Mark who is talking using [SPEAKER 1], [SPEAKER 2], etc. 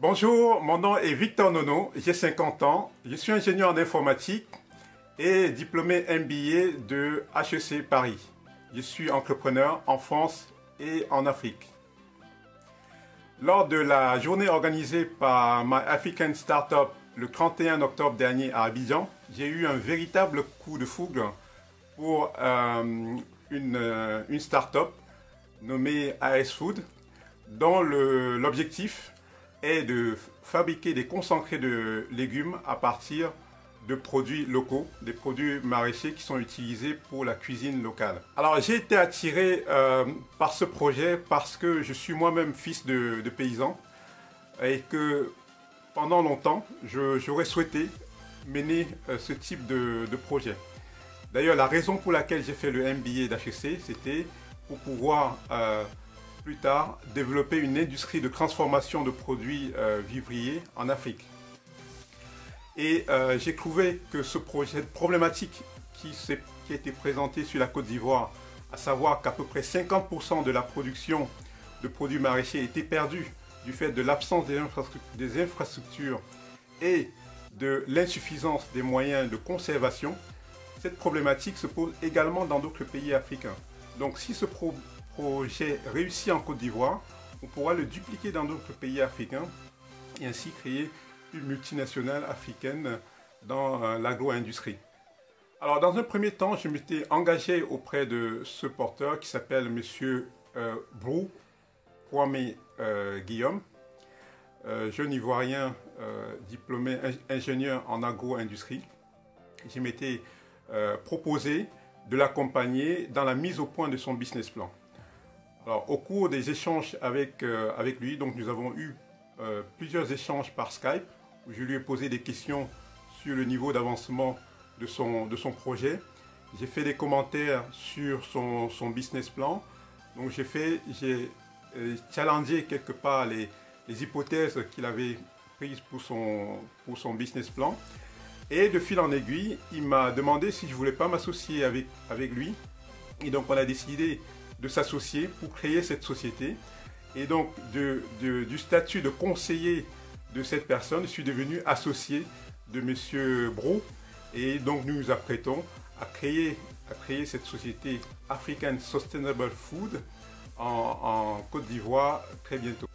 [SPEAKER 1] Bonjour, mon nom est Victor Nono, j'ai 50 ans, je suis ingénieur en informatique et diplômé MBA de HEC Paris. Je suis entrepreneur en France et en Afrique. Lors de la journée organisée par My African Startup le 31 octobre dernier à Abidjan, j'ai eu un véritable coup de foudre pour une start-up nommée AS Food, dont l'objectif est de fabriquer des concentrés de légumes à partir de produits locaux, des produits maraîchers qui sont utilisés pour la cuisine locale. Alors j'ai été attiré par ce projet parce que je suis moi-même fils de paysan et que pendant longtemps j'aurais souhaité mener ce type de projet. D'ailleurs, la raison pour laquelle j'ai fait le MBA d'HEC, c'était pour pouvoir plus tard développer une industrie de transformation de produits vivriers en Afrique. Et j'ai trouvé que cette problématique qui a été présentée sur la Côte d'Ivoire, à savoir qu'à peu près 50% de la production de produits maraîchers était perdue du fait de l'absence des infrastructures et de l'insuffisance des moyens de conservation, cette problématique se pose également dans d'autres pays africains. Donc si ce projet réussit en Côte d'Ivoire, on pourra le dupliquer dans d'autres pays africains et ainsi créer une multinationale africaine dans l'agro-industrie. Alors dans un premier temps, je m'étais engagé auprès de ce porteur qui s'appelle M. Brou Kwame Guillaume, jeune Ivoirien diplômé ingénieur en agro-industrie. Je m'étais proposé de l'accompagner dans la mise au point de son business plan. Alors, au cours des échanges avec lui, donc nous avons eu plusieurs échanges par Skype où je lui ai posé des questions sur le niveau d'avancement de son projet. J'ai fait des commentaires sur son business plan. Donc j'ai challengé quelque part les hypothèses qu'il avait prises pour son business plan. Et de fil en aiguille, il m'a demandé si je ne voulais pas m'associer avec lui. Et donc on a décidé de s'associer pour créer cette société. Et donc du statut de conseiller de cette personne, je suis devenu associé de M. Brou. Et donc nous nous apprêtons à créer cette société African Sustainable Food en Côte d'Ivoire très bientôt.